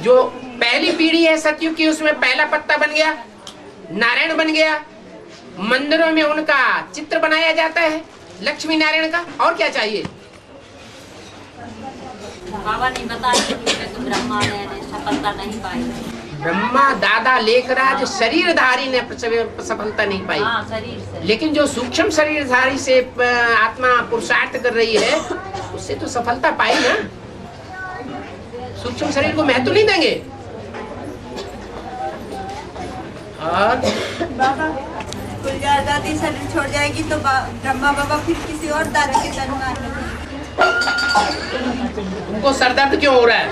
जो पहली पीढ़ी है सतयुग की, उसमें पहला पत्ता बन गया, नारायण बन गया। मंदिरों में उनका चित्र बनाया जाता है, लक्ष्मी नारायण का। और क्या चाहिए? बाबा ने बताया कि तो ब्रह्मा ने सफलता नहीं पाई। ब्रह्मा दादा लेखराज शरीरधारी ने सफलता नहीं पाई। हाँ, शरीर से। लेकिन जो सूक्ष्म शरीरधारी से आत्मा पुरुषार्थ कर रही है, उससे तो सफलता पाई ना। सूक्ष्म शरीर को महत्व नहीं देंगे। और बाबा दादी शरीर छोड़ जाएगी तो ब्रह्मा बाबा फिर किसी और दादा के दरबार में। उनको सरदर्द क्यों हो रहा है?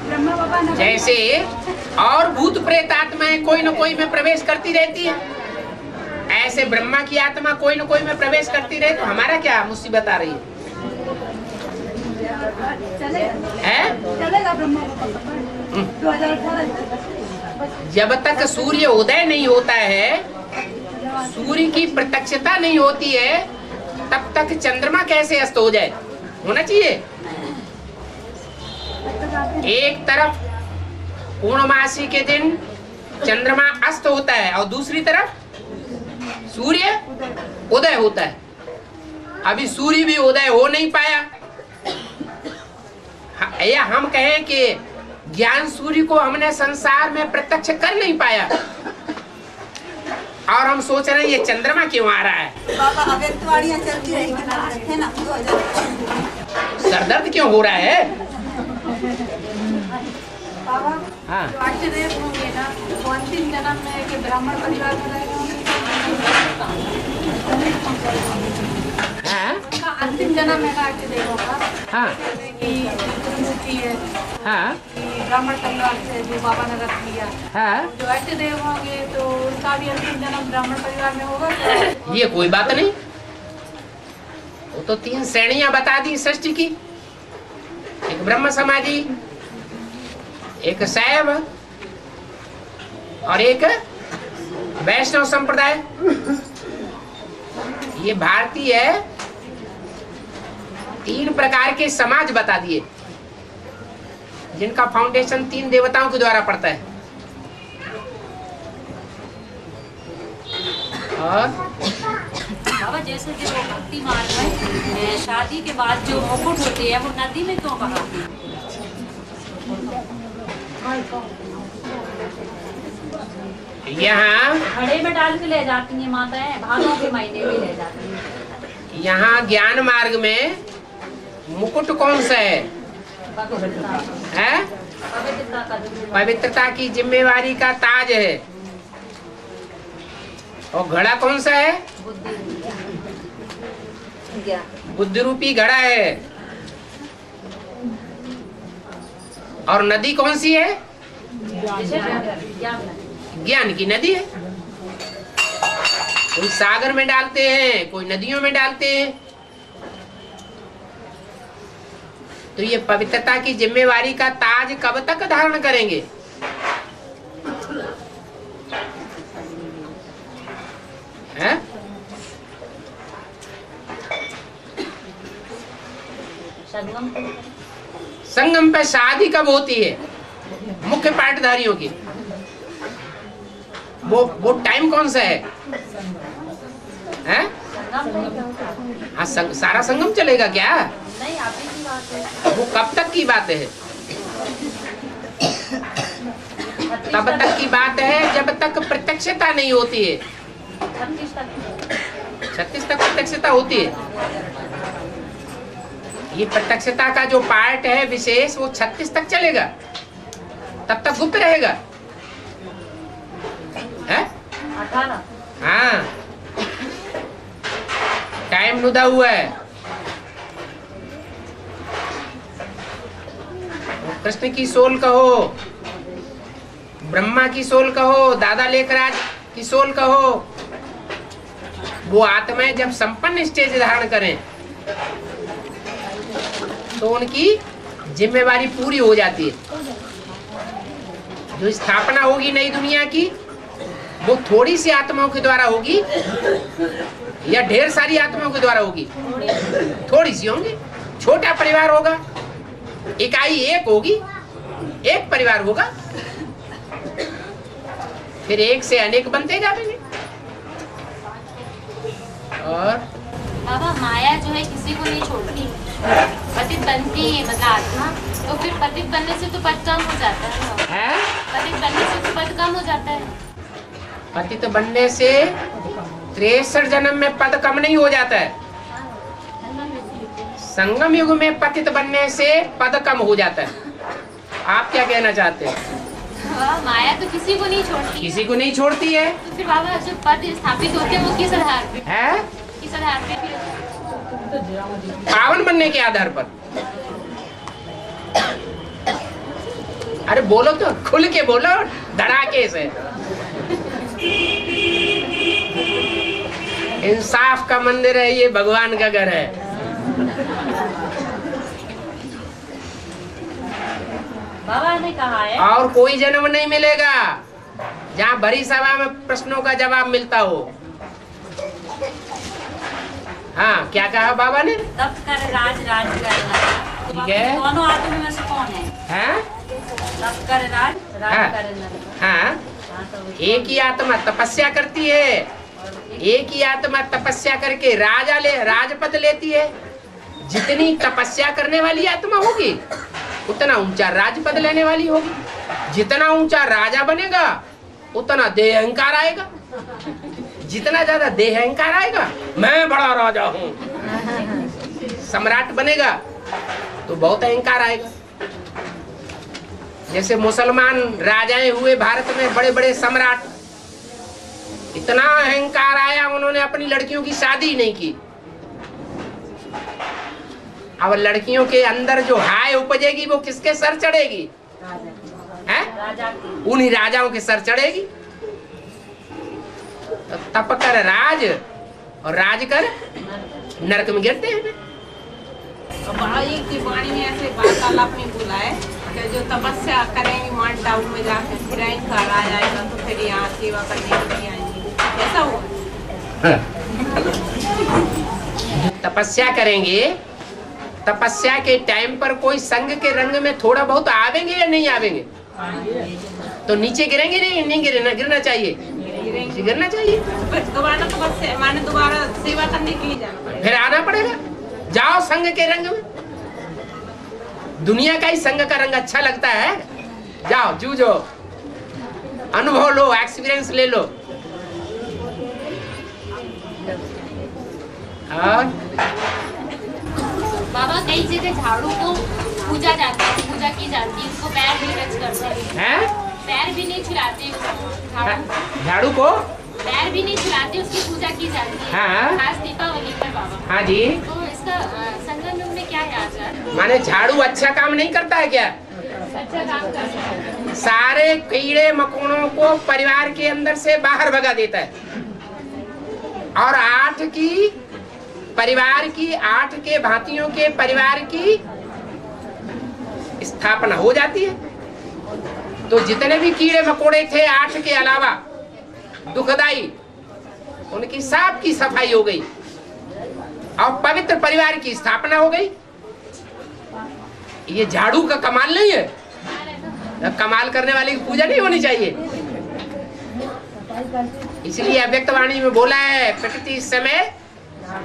ब्रह्मा बाबा जैसे और भूत प्रेत आत्माएं कोई न कोई में प्रवेश करती रहती है, ऐसे ब्रह्मा की आत्मा कोई न कोई में प्रवेश करती रहे तो हमारा क्या मुसीबत आ रही है? चलेगा ब्रह्मा बाबा 2018। जब तक सूर्य उदय नहीं होता है, सूर्य की प्रत्यक्षता नहीं होती है, तब तक चंद्रमा कैसे अस्त हो जाए? होना चाहिए। एक तरफ पूर्णमासी के दिन चंद्रमा अस्त होता है और दूसरी तरफ सूर्य उदय होता है। अभी सूर्य भी उदय हो नहीं पाया, या हम कहें कि ज्ञान सूर्य को हमने संसार में प्रत्यक्ष कर नहीं पाया, और हम सोच रहे हैं ये चंद्रमा क्यों आ रहा है। बाबा अव्यक्तवाणियां चलती रहेगी ना 2000। सरदर्द क्यों हो रहा है? बाबा हाँ, जो अष्टदेव होंगे ना, वो अंतिम जन्म में के ब्राह्मण परिवार में रहेंगे। हाँ, उनका अंतिम जन्म है ना अष्टदेवों का। हाँ, मूर्ति है हाँ, ब्राह्मण परिवार से जो बाबा ने रख लिया। हाँ। जो अष्टदेव होंगे तो उनका भी अंतिम जन्म ब्राह्मण परिवार में होगा। तो ये कोई बात नहीं, वो तो 3 श्रेणियां बता दी सृष्टि की। एक ब्रह्म समाजी, एक शैव और एक वैष्णव संप्रदाय। ये भारतीय 3 प्रकार के समाज बता दिए, जिनका फाउंडेशन 3 देवताओं के द्वारा पड़ता है। और बाबा जैसे कि वो भक्ति मार्ग में शादी के बाद जो मुकुट होते हैं वो नदी में क्यों बहाते हैं? यहाँ घड़े में डाल के ले जाती हैं माताएं, भादों के महीने में ले जाती हैं। यहाँ ज्ञान मार्ग में मुकुट कौन सा है? पवित्रता का पवित्रता की जिम्मेवारी का ताज है। और घड़ा कौन सा है? बुद्धि रूपी घड़ा है। और नदी कौन सी है? ज्ञान की नदी है। कोई सागर में डालते हैं, कोई नदियों में डालते हैं। तो ये पवित्रता की जिम्मेवारी का ताज कब तक धारण करेंगे? है? संगम पे शादी कब होती है मुख्य पाठधारियों की? वो टाइम कौन सा है? हाँ, सारा संगम चलेगा क्या? नहीं, अभी की बात है। वो कब तक की बात है? तब तक की बात है जब तक प्रत्यक्षता नहीं होती है। 36 तक प्रत्यक्षता होती है। ये प्रत्यक्षता का जो पार्ट है विशेष, वो 36 तक चलेगा, तब तक गुप्त रहेगा। है? 18। हाँ, टाइम नुदा हुआ है। कृष्ण की सोल कहो, ब्रह्मा की सोल कहो, दादा लेखराज की सोल कहो, वो आत्माएं जब संपन्न स्टेज धारण करें तो उनकी जिम्मेवारी पूरी हो जाती है। जो स्थापना होगी नई दुनिया की, वो थोड़ी सी आत्माओं के द्वारा होगी या ढेर सारी आत्माओं के द्वारा होगी? थोड़ी सी होंगी, छोटा परिवार होगा, इकाई एक होगी, एक परिवार होगा, फिर एक से अनेक बनते जाएंगे। और बाबा माया जो है किसी को नहीं छोड़ती, पतित बनती है मतलब आत्मा, तो फिर पतित बनने से तो पद कम हो जाता है। पतित बनने से तो पद कम हो जाता है। पतित बनने से 63 जन्म में पद कम नहीं हो जाता है। संगम युग में पतित बनने से पद कम हो जाता है। आप क्या कहना चाहते हैं? माया तो किसी को नहीं छोड़ती, किसी को नहीं छोड़ती है। तो फिर बाबा जो पद स्थापित होते हैं वो किस आधार पे है? किस आधार पे? पावन बनने के आधार पर। अरे बोलो तो, खुल के बोलो, धड़ाके से। इंसाफ का मंदिर है ये, भगवान का घर है। बाबा ने कहा है और कोई जन्म नहीं मिलेगा जहाँ बड़ी सभा में प्रश्नों का जवाब मिलता हो। हाँ, क्या कहा बाबा ने? तप कर राज राज करना। ठीक है। दोनों आत्मा में से कौन है? हैं? तप कर राज राज करना। हाँ, एक ही आत्मा तपस्या करती है, एक ही आत्मा तपस्या करके राजपद लेती है। जितनी तपस्या करने वाली आत्मा होगी उतना ऊंचा राजपद लेने वाली होगी। जितना ऊंचा राजा बनेगा उतना देह अहंकार आएगा। जितना ज्यादा देह अहंकार आएगा, मैं बड़ा राजा हूँ, सम्राट बनेगा तो बहुत अहंकार आएगा। जैसे मुसलमान राजाएं हुए भारत में, बड़े बड़े सम्राट, इतना अहंकार आया उन्होंने अपनी लड़कियों की शादी नहीं की। अब लड़कियों के अंदर जो हाय उपजेगी वो किसके सर चढ़ेगी? हैं? उन्हीं राजाओं के सर चढ़ेगी। तो तप कर राज और राज कर नरक में गिरते हैं। की वाणी में ऐसे वार्तालाप में बोला है कि जो तपस्या करेंगे माउंट टाउन में जाकर फिर इनका राज आएगा तो फिर यहाँ सेवा करने के लिए आएंगे, ऐसा हुआ? तपस्या करेंगे, तपस्या के टाइम पर कोई संग के रंग में थोड़ा बहुत आवेंगे या नहीं आवेंगे? तो नीचे गिरेंगे नहीं गिरना चाहिए, गिरना चाहिए। दोबारा तपस्या माने दोबारा सेवा करने के लिए जाना पड़ेगा, फिर आना पड़ेगा। जाओ संग के रंग में। दुनिया का ही संग का रंग अच्छा लगता है। जाओ, जूझो, अनुभव लो, एक्सपीरियंस ले लो। और बाबा कई जगह झाड़ू को पूजा जाता है, पूजा की जाती है, उसको पैर भी टच करते हैं, पैर भी नहीं छुलाते उसको, झाड़ू को पैर भी नहीं छुलाते, उसकी पूजा की जाती है। हाँ। खास दीपावली पर बाबा। हाँ जी। तो इसका संगम युग में क्या है आचार? माने झाड़ू अच्छा काम नहीं करता है क्या? अच्छा काम करता है। सारे कीड़े मकोड़ों को परिवार के अंदर से बाहर भगा देता है। और 8 के भांतियों के परिवार की स्थापना हो जाती है। तो जितने भी कीड़े मकोड़े थे 8 के अलावा दुखदाई, उनकी सब की सफाई हो गई और पवित्र परिवार की स्थापना हो गई। ये झाड़ू का कमाल नहीं है। कमाल करने वाले की पूजा नहीं होनी चाहिए। इसलिए अव्यक्तवाणी में बोला है, प्रकृति इस समय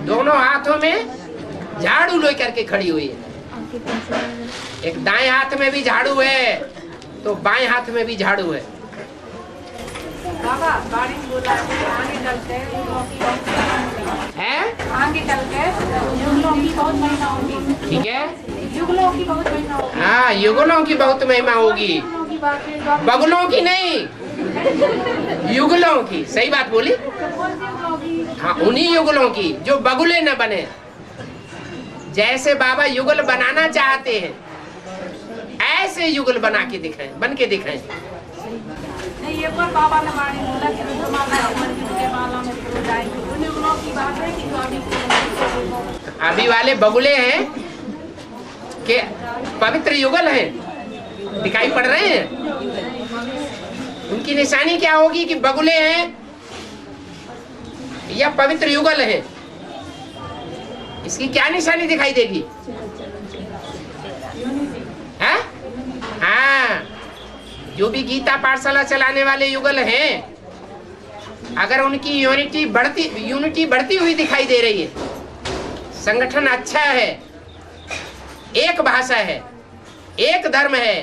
दोनों हाथों में झाड़ू ले करके खड़ी हुई है। एक दाएं हाथ में भी झाड़ू है तो बाएं हाथ में भी झाड़ू है। बाबा गाड़ी में बोला आगे चलते हैं? आगे चल के युगलों की बहुत महिमा होगी। ठीक है, युगलों की बहुत महिमा होगी। हाँ, युगलों की बहुत महिमा होगी, बगुलों की नहीं, युगलों की। सही बात बोली। हाँ, उन्हीं युगलों की जो बगुले न बने। जैसे बाबा युगल बनाना चाहते हैं ऐसे युगल बन के दिखाएं। नहीं, एक बार बाबा ने वाणी बोला कि रुद्रमाला मंदिर के माला में तो जाएंगे। उन युगलों की बात है कि अभी वाले बगुले हैं कि पवित्र युगल हैं, दिखाई पड़ रहे हैं। उनकी निशानी क्या होगी कि बगुले हैं या पवित्र युगल हैं? इसकी क्या निशानी दिखाई देगी? जो भी गीता पाठशाला चलाने वाले युगल हैं, अगर उनकी यूनिटी बढ़ती हुई दिखाई दे रही है, संगठन अच्छा है, एक भाषा है, एक धर्म है,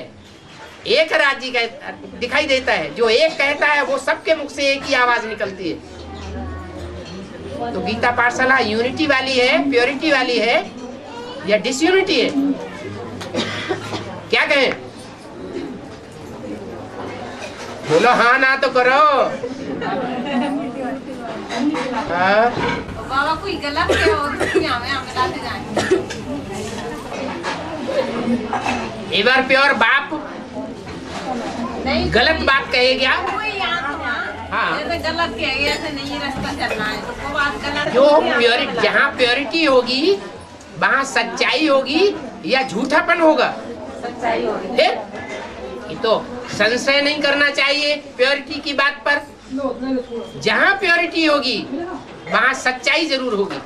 एक राज्य का दिखाई देता है, जो एक कहता है वो सबके मुख से एक ही आवाज निकलती है, तो गीता पाठशाला यूनिटी वाली है, प्योरिटी वाली है या डिसयूनिटी है? क्या कहें? बोलो हाँ ना तो करो। हाँ? बाबा कोई गलत है और हमें लाते जाएंगे। एक बार प्योर बाप नहीं गलत बात कहे क्या? कोई यहाँ तो हाँ। जैसे गलत कहे गया ऐसे नहीं रास्ता चलना है, तो वो बात गलत जो है। प्योरिटी, जहाँ प्योरिटी होगी वहाँ सच्चाई होगी या झूठापन होगा? सच्चाई होगी। ये तो संशय नहीं करना चाहिए प्योरिटी की बात पर। जहाँ प्योरिटी होगी वहाँ सच्चाई जरूर होगी।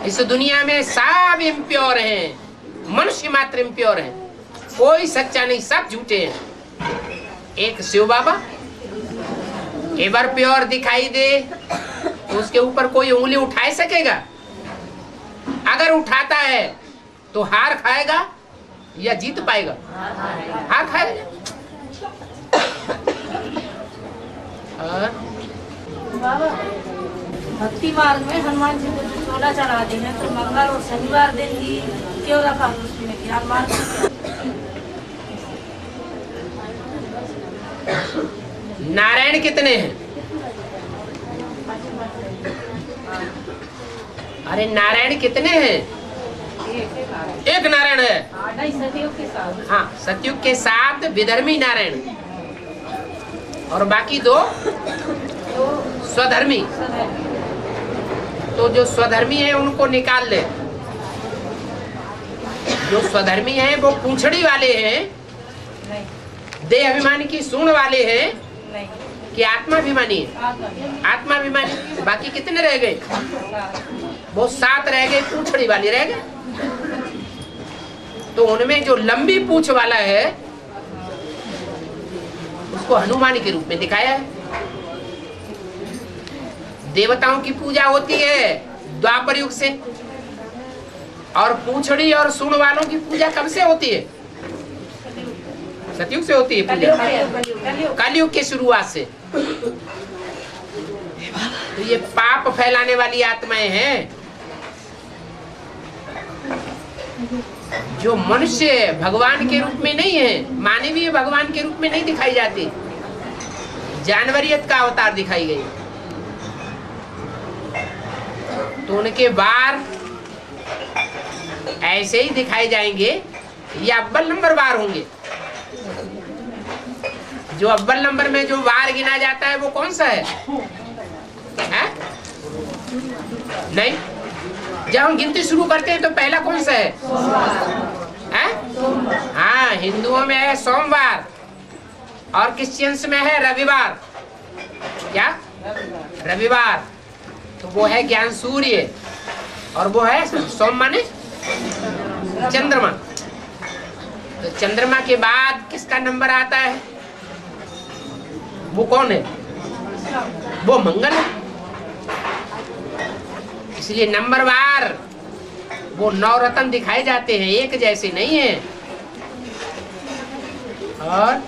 इस दुनिया में सब इम्प्योर हैं, मनुष्य मात्र इम्प्योर हैं, कोई सच्चा नहीं, सब झूठे हैं। एक शिव बाबा एक बार प्योर दिखाई दे तो उसके ऊपर कोई उंगली उठा सकेगा? अगर उठाता है तो हार खाएगा या जीत पाएगा? हार खाएगा। और बाबा भक्ति मार्ग में हनुमान जी को जो चोला चढ़ाते हैं, तो मंगल और शनिवार दिन ही क्यों रखा उसमें क्या मार्ग है? नारायण कितने हैं? अरे नारायण कितने हैं? एक नारायण है। नहीं, सतयुग के साथ। हाँ, सतयुग के साथ विधर्मी नारायण और बाकी दो स्वधर्मी। तो जो स्वधर्मी है उनको निकाल ले। जो स्वधर्मी है वो पूंछड़ी वाले हैं, देह अभिमानी की सूंड वाले हैं कि आत्माभिमानी है? आत्माभिमानी। बाकी कितने रह गए? वो 7 रह गए, पूंछड़ी वाले रह गए। तो उनमें जो लंबी पूंछ वाला है उसको हनुमान के रूप में दिखाया है। देवताओं की पूजा होती है द्वापर युग से, और पूंछड़ी और सूंड वालों की पूजा कब से होती है? सतयुग से होती है पूजा, कलयुग के शुरुआत से। तो ये पाप फैलाने वाली आत्माएं हैं। जो मनुष्य भगवान के रूप में नहीं है, मानवीय भगवान के रूप में नहीं दिखाई जाती, जानवरियत का अवतार दिखाई गई, तो उनके वार ऐसे ही दिखाए जाएंगे। ये अव्वल नंबर वार होंगे। जो अव्वल नंबर में जो वार गिना जाता है वो कौन सा है? नहीं, जब हम गिनती शुरू करते हैं तो पहला कौन सा है? हाँ, हिंदुओं में है सोमवार और क्रिश्चियंस में है रविवार। क्या? रविवार। तो वो है ज्ञान सूर्य और वो है सोम माने चंद्रमा। तो चंद्रमा के बाद किसका नंबर आता है? वो कौन है? वो मंगल है। इसलिए नंबरवार वो 9 रत्न दिखाए जाते हैं, एक जैसे नहीं है। और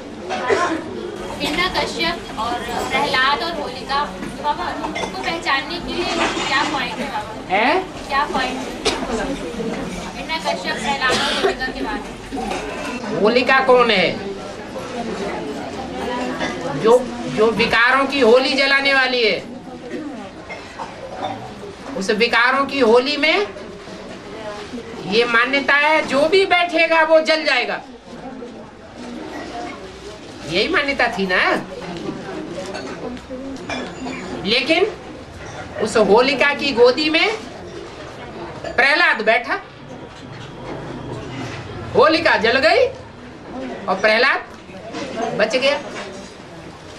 हिरण्यकश्यप और प्रहलाद और होलिका, बाबा उनको पहचानने के लिए क्या पॉइंट है बाबा? है? क्या पॉइंट है हिरण्यकश्यप, प्रहलाद और होलिका के बारे? होलिका कौन है? जो विकारों की होली जलाने वाली है। उस विकारों की होली में ये मान्यता है जो भी बैठेगा वो जल जाएगा। यही मान्यता थी ना। लेकिन उस होलिका की गोदी में प्रहलाद बैठा, होलिका जल गई और प्रहलाद बच गया।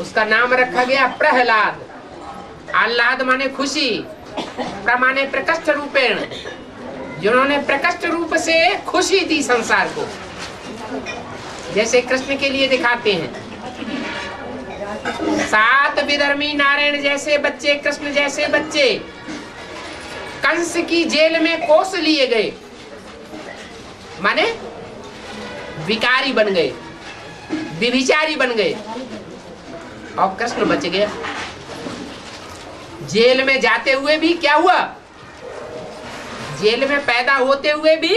उसका नाम रखा गया प्रहलाद। आह्लाद माने खुशी, प्रमाणे प्रकष्ट रूपेण, जिन्होंने प्रकष्ट रूप से खुशी दी संसार को। जैसे कृष्ण के लिए दिखाते हैं। 7 विधर्मी नारायण जैसे बच्चे, कृष्ण जैसे बच्चे कंस की जेल में कोस लिए गए, माने विकारी बन गए, विभिचारी बन गए, और कृष्ण बच गया। जेल में जाते हुए भी क्या हुआ, जेल में पैदा होते हुए भी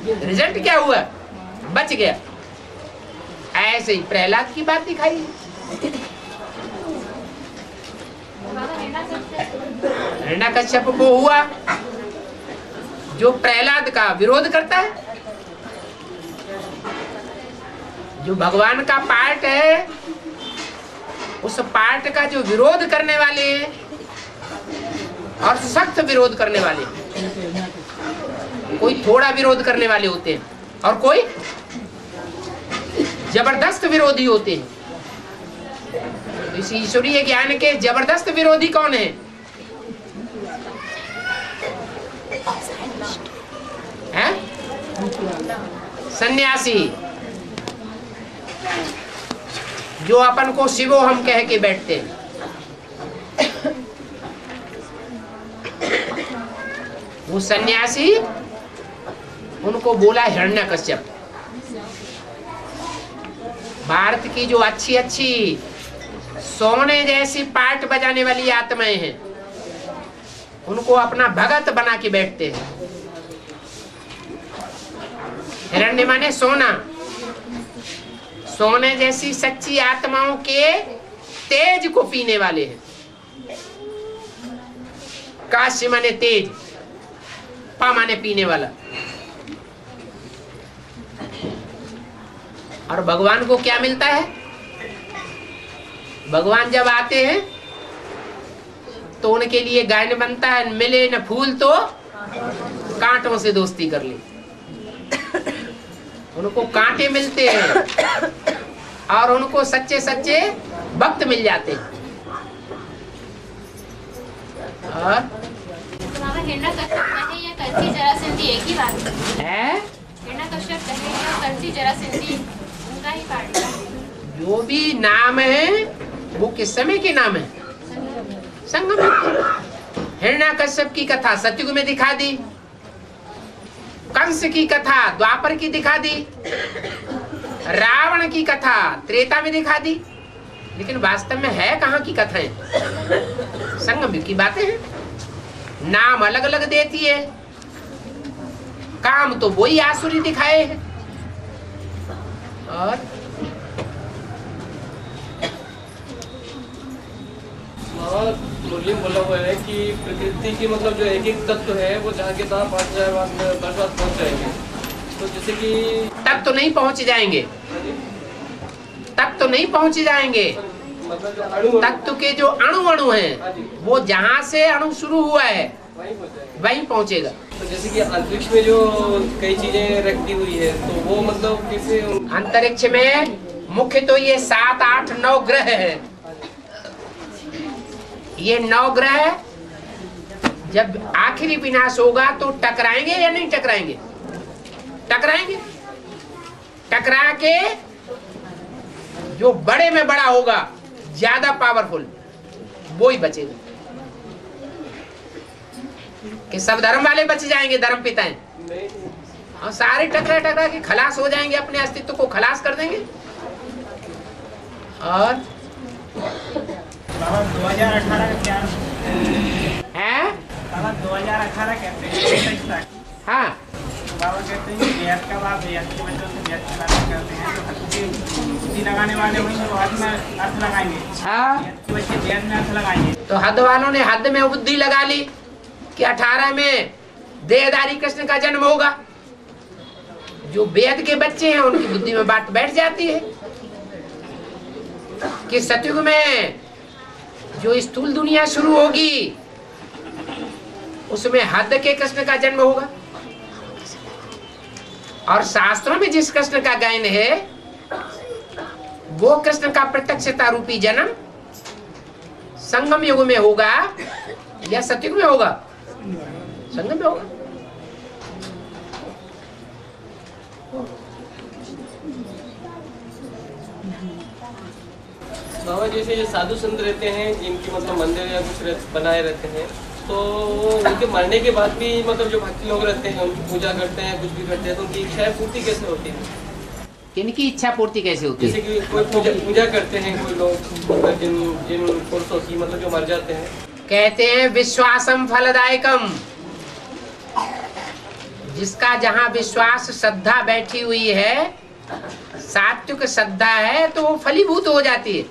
रिजल्ट क्या हुआ, बच गया। ऐसे ही प्रहलाद की बात दिखाई। हिरण्यकश्यप को हुआ जो प्रहलाद का विरोध करता है, जो भगवान का पार्ट है, उस पार्ट का जो विरोध करने वाले हैं और सख्त विरोध करने वाले हैं। कोई थोड़ा विरोध करने वाले होते हैं और कोई जबरदस्त विरोधी होते हैं। तो इस ईश्वरीय ज्ञान के जबरदस्त विरोधी कौन है? हैं? सन्यासी, जो अपन को शिवो हम कह के बैठते हैं। वो सन्यासी, उनको बोला हिरण्यकश्यप। भारत की जो अच्छी अच्छी सोने जैसी पार्ट बजाने वाली आत्माएं हैं, उनको अपना भगत बना के बैठते हैं। हिरण्य माने सोना, सोने जैसी सच्ची आत्माओं के तेज को पीने वाले हैं। काश्य माने तेज, पा माने पीने वाला। और भगवान को क्या मिलता है? भगवान जब आते हैं तो उनके लिए गायन बनता है, मिले न फूल तो कांटों से दोस्ती कर ली। उनको कांटे मिलते हैं और उनको सच्चे सच्चे भक्त मिल जाते हैं। और हिरण्यकश्यप कहे या कंसी जरासंधी एक ही बात है। हिरण्यकश्यप कहे या कंसी जरासंधी उनका ही पार्ट है। जो भी नाम है वो किस समय के नाम है? संगम। हिरण्यकश्यप की कथा सतयुग में दिखा दी, कंस की कथा द्वापर की दिखा दी, रावण की कथा त्रेता में दिखा दी, लेकिन वास्तव में है कहाँ की कथाएं? संगम की बातें हैं। नाम अलग अलग देती है, काम तो वही आसुरी दिखाए हैं। और मुरली बोला हुआ है कि प्रकृति की मतलब जो एक एक तत्व है वो जहाँ के तहाँ 5000 वर्ष बाद पहुँच जाएंगे। तो जैसे कि तक तो नहीं पहुंच जाएंगे, तक तो नहीं पहुंच जाएंगे। मतलब जो अणु तत्व के जो अणु हैं, वो जहाँ से अणु शुरू हुआ है वहीं पहुंचेगा। तो जैसे कि अंतरिक्ष में जो कई चीजें रखी हुई है, तो वो मतलब किसी अंतरिक्ष में मुख्य तो ये 7, 8, 9 ग्रह है। ये 9 ग्रह जब आखिरी विनाश होगा तो टकराएंगे या नहीं टकराएंगे? टकराएंगे। टकरा के जो बड़े में बड़ा होगा, ज्यादा पावरफुल, वो ही बचेगा। कि सब धर्म वाले बच जाएंगे, धर्म पिताएं, और सारे टकरा टकरा के खलास हो जाएंगे, अपने अस्तित्व को खलास कर देंगे। और 2018 का क्या है? 2018 कहते हैं। हाँ, बाबा कहते हैं कि बेहद का बात बेहद की वजह से बेहद की बातें करते हैं। तो हद की बुद्धि लगाने वाले होंगे वो हद में अर्थ लगाएंगे, हाँ। बेहद की वजह से बेहद में अर्थ लगाएंगे। तो हद वालों ने हद में बुद्धि लगा ली कि 18 में देहधारी कृष्ण का जन्म होगा। जो वेद के बच्चे हैं उनकी बुद्धि में बात बैठ जाती है कि सतयुग में जो स्थूल दुनिया शुरू होगी उसमें हद के कृष्ण का जन्म होगा। और शास्त्रों में जिस कृष्ण का गायन है वो कृष्ण का प्रत्यक्षता रूपी जन्म संगम युग में होगा या सतयुग में होगा? संगम में होगा। बाबा जैसे साधु संत रहते हैं जिनकी मतलब मंदिर या कुछ बनाए रहते हैं, तो उनके मरने के बाद भी मतलब जो भक्ति लोग रहते हैं उनकी पूजा करते हैं, कुछ भी करते हैं, तो उनकी इच्छाएं पूर्ति कैसे होती है? इनकी इच्छा पूर्ति कैसे होती है? जैसे कि कोई पूजा करते हैं कोई लोग, मतलब जिन पुरुषों की मतलब जो मर जाते हैं, कहते हैं विश्वासम फलदायकम, जिसका जहाँ विश्वास श्रद्धा बैठी हुई है, सात्विक श्रद्धा है, तो वो फलीभूत हो जाती है।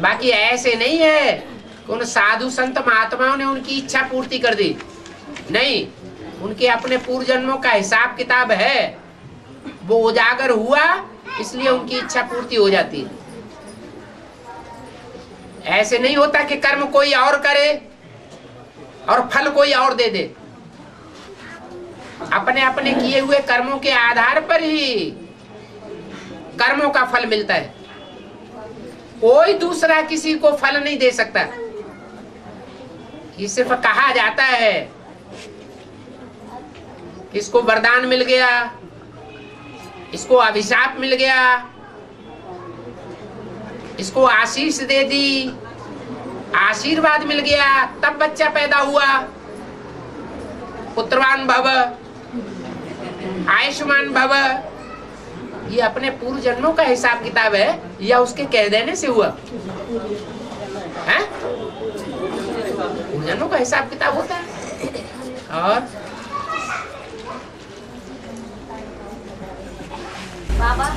बाकी ऐसे नहीं है कि उन साधु संत महात्माओं ने उनकी इच्छा पूर्ति कर दी, नहीं, उनके अपने पूर्व जन्मों का हिसाब किताब है, वो उजागर हुआ इसलिए उनकी इच्छा पूर्ति हो जाती है। ऐसे नहीं होता कि कर्म कोई और करे और फल कोई और दे दे। अपने अपने किए हुए कर्मों के आधार पर ही कर्मों का फल मिलता है, कोई दूसरा किसी को फल नहीं दे सकता। ये सिर्फ कहा जाता है, इसको वरदान मिल गया, इसको अभिशाप मिल गया, इसको आशीष दे दी, आशीर्वाद मिल गया, तब बच्चा पैदा हुआ, पुत्रवान भव, आयुष्मान भव। ये अपने पूर्व जन्मों का हिसाब किताब है या उसके कह देने से हुआ है? पूर्व जन्मों का हिसाब किताब होता है। और बाबा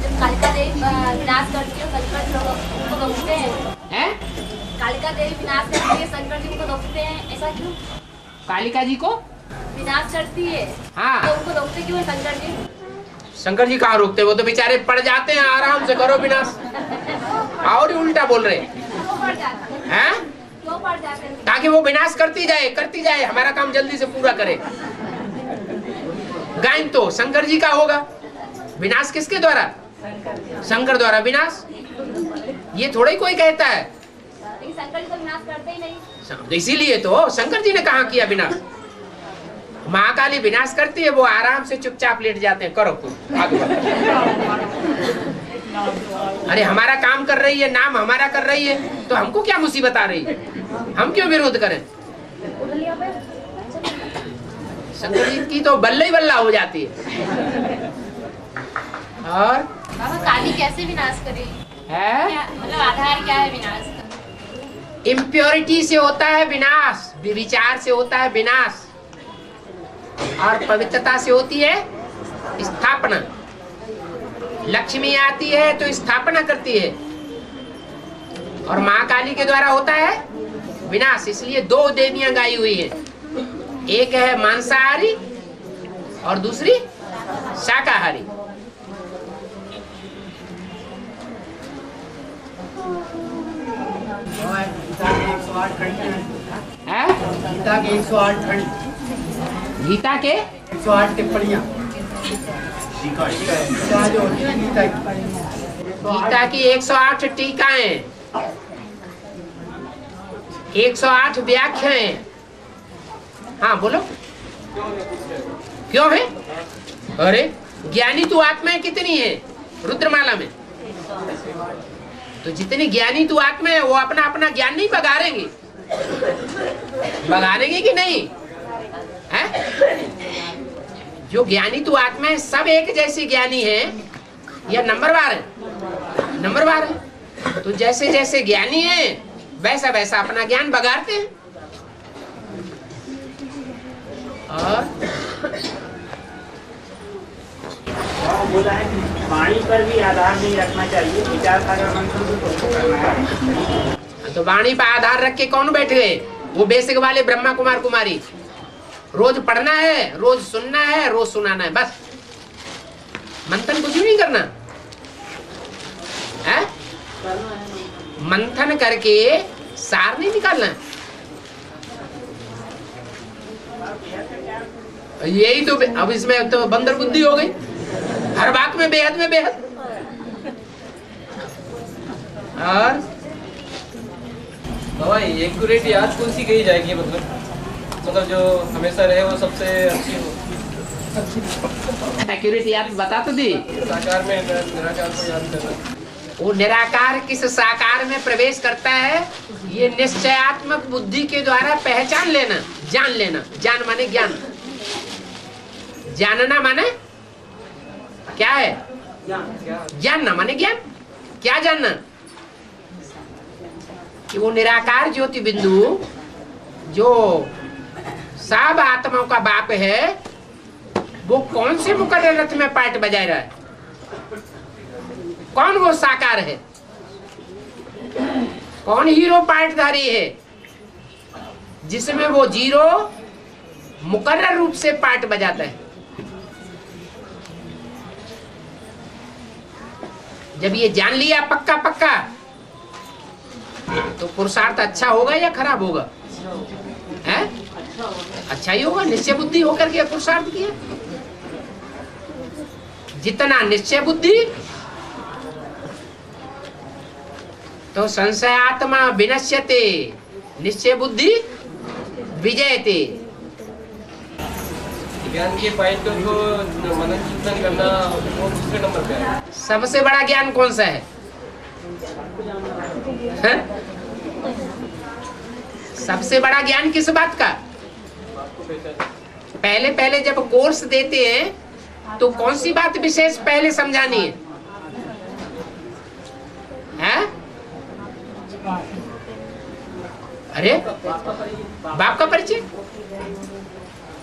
जब कालिका देवी विनाश करती है, शंकर लोग उनको रोकते हैं। कालिका देवी विनाश करती है, शंकर जी उनको रोकते हैं, ऐसा क्यों? कालिका जी को विनाश करती है, हाँ, तो उनको रोकते क्यों है शंकर जी? शंकर जी कहाँ रोकते, वो तो बेचारे पड़ जाते हैं, आराम से करो विनाश। और उल्टा बोल रहे हैं, क्यों पड़ जाते हैं? ताकि वो विनाश करती जाए, हमारा काम जल्दी से पूरा करे। गायन तो शंकर जी का होगा, विनाश किसके द्वारा? शंकर द्वारा विनाश। ये थोड़ा ही कोई कहता है, लेकिन शंकर जी तो विनाश करते ही नहीं। इसीलिए तो शंकर जी ने कहा किया विनाश। महाकाली विनाश करती है, वो आराम से चुपचाप लेट जाते हैं, करो तुम आगे बढ़ो। अरे हमारा काम कर रही है, नाम हमारा कर रही है, तो हमको क्या मुसीबत आ रही है? हम क्यों विरोध करें? शंकर जी की तो बल्ला ही बल्ला हो जाती है। और बाबा काली कैसे विनाश करेगी? मतलब आधार क्या है विनाश का? इम्प्योरिटी से होता है विनाश, विचार से होता है विनाश, और पवित्रता से होती है स्थापना। लक्ष्मी आती है तो स्थापना करती है, और माँ काली के द्वारा होता है विनाश। इसलिए दो देवियां गाई हुई है, एक है मांसाहारी और दूसरी शाकाहारी। गीता के 108 खंड, गीता के 108 टिप्पणियाँ जो होती है गीता की 108 टीकाएं, 108 व्याख्याएं। हाँ बोलो, क्यों है? अरे ज्ञानी तो आत्माएं कितनी है रुद्रमाला में? तो जितनी ज्ञानी तो आत्मा है वो अपना अपना ज्ञान नहीं बघारेंगे, बघारेंगे कि नहीं है? जो ज्ञानी तो आत्मा है सब एक जैसी ज्ञानी है या नंबरवार है? नंबरवार है। तो जैसे जैसे ज्ञानी है वैसा वैसा अपना ज्ञान बघारते हैं। और बोला है कि वाणी पर भी आधार नहीं रखना चाहिए, विचार सागर मंथन को करना है। तो वाणी पर आधार रख के कौन बैठ गए? वो बेसिक वाले ब्रह्मा कुमार कुमारी। रोज पढ़ना है, रोज सुनना है, रोज सुनाना है, बस। मंथन कुछ भी नहीं करना है? मंथन करके सार नहीं निकालना। यही तो अब इसमें तो बंदर बुद्धि हो गई, हर बात में बेहद में बेहद। और बाबा एक्यूरेट याद कौन सी कही जाएगी? मतलब जो हमेशा रहे वो सबसे अच्छी हो। एक्यूरेट याद बता तो दी। साकार में निराकार को याद करना। वो निराकार किस साकार में प्रवेश करता है, ये निश्चयात्मक बुद्धि के द्वारा पहचान लेना, जान लेना। जान माने ज्ञान, जानना माने क्या है? जानना माने ज्ञान। क्या जानना? कि वो निराकार ज्योति बिंदु जो सब आत्माओं का बाप है, वो कौन से मुकर्रर रथ में पार्ट बजा रहा है? कौन वो साकार है? कौन हीरो पार्टधारी है जिसमें वो जीरो मुकर्रर रूप से पार्ट बजाता है? जब ये जान लिया पक्का पक्का, तो पुरुषार्थ अच्छा होगा या खराब होगा? है? अच्छा ही होगा। निश्चय बुद्धि होकर के पुरुषार्थ किया, जितना निश्चय बुद्धि तो संशयात्मा विनश्यते, निश्चय बुद्धि विजयते। ज्ञान के पॉइंट को मनन चिंतन करना वो दूसरे नंबर पे है। सबसे बड़ा ज्ञान कौन सा है? सबसे बड़ा ज्ञान किस बात का? पहले पहले जब कोर्स देते हैं तो कौन सी बात विशेष पहले समझानी है? हैं? अरे बाप का परिचय।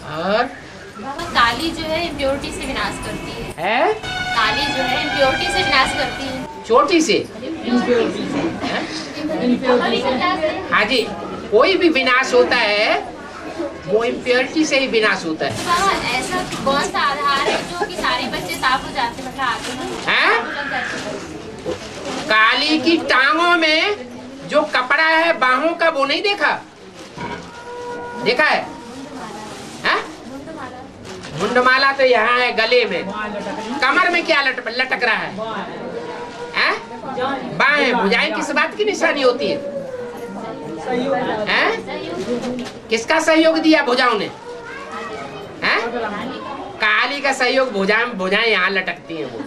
और काली जो है इम्प्योरिटी से विनाश करती है? काली जो है इम्प्योरिटी से विनाश करती है। चोटी से? हाँ जी, कोई भी विनाश होता है वो इम्प्योरिटी से ही विनाश होता है। हाँ, ऐसा कौन सा आधार है जो कि सारे बच्चे साफ हो जाते हैं? मतलब आगे काली की टांगों में जो कपड़ा है बाहों का, वो नहीं देखा? देखा है? मुंडमाला तो यहाँ है गले में, कमर में क्या लटक रहा है? बाहें भुजाएं किस बात की निशानी होती है? किसका सहयोग दिया भुजाओं ने? काली का सहयोग। भुजाएं यहाँ लटकती हैं, वो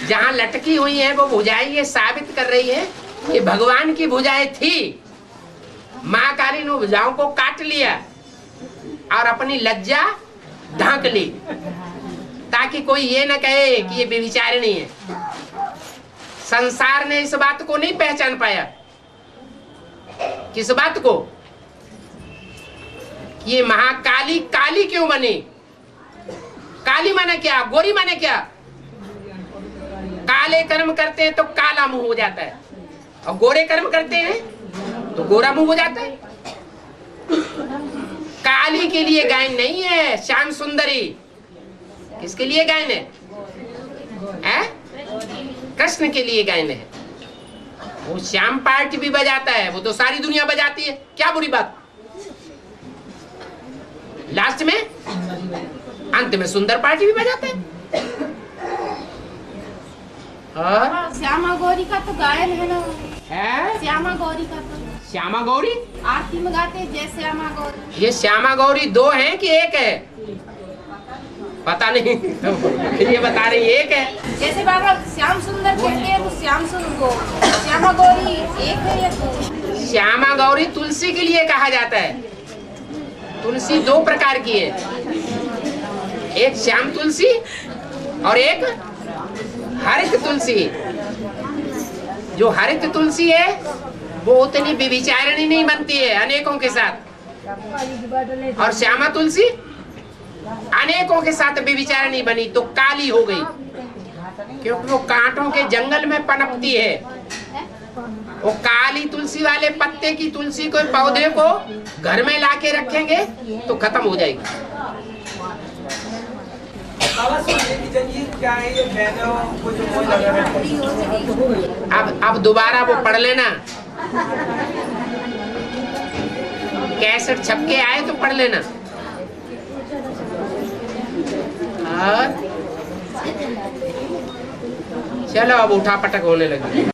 जहाँ लटकी हुई हैं वो भुजाएं ये साबित कर रही है कि भगवान की भुजाएं थी। माँ काली ने भुजाओं को काट लिया और अपनी लज्जा ढांक ली, ताकि कोई ये न कहे कि ये व्यभिचारिणी है। संसार ने इस बात को नहीं पहचान पाया। किस बात को? ये महाकाली काली क्यों बनी? काली माने क्या? गोरी माने क्या? काले कर्म करते हैं तो काला मुंह हो जाता है, और गोरे कर्म करते हैं तो गोरा मुंह हो जाता है। काली के लिए गायन नहीं है श्याम सुंदरी। किसके लिए गायन है? कृष्ण के लिए गायन है। वो श्याम पार्टी भी बजाता है, वो तो सारी दुनिया बजाती है, क्या बुरी बात? लास्ट में अंत में सुंदर पार्टी भी बजाते हैं। और श्यामा गौरी का तो गायन है ना? है श्यामा गौरी का तो श्यामा गौरी आरती में गाते हैं, जय श्यामा गौरी। ये श्यामा गौरी दो हैं कि एक है? पता नहीं। तो ये बता रही एक है। जैसे बाबा श्याम सुंदर कहते हैं तो श्यामा गौरी एक है या दो? श्यामा गौरी तुलसी के लिए कहा जाता है। तुलसी दो प्रकार की है, एक श्याम तुलसी और एक हरित तुलसी। जो हरित तुलसी है वो उतनी व्यभिचारिणी नहीं बनती है अनेकों के साथ, और श्यामा तुलसी अनेकों के साथ व्यभिचारिणी बनी तो काली हो गई, क्योंकि वो कांटों के जंगल में पनपती है। वो काली तुलसी वाले पत्ते की तुलसी को पौधे को घर में लाके रखेंगे तो खत्म हो जाएगी। अब दोबारा वो पढ़ लेना, कैसेट छप के आए तो पढ़ लेना। और चलो अब उठा पटक होने लगी।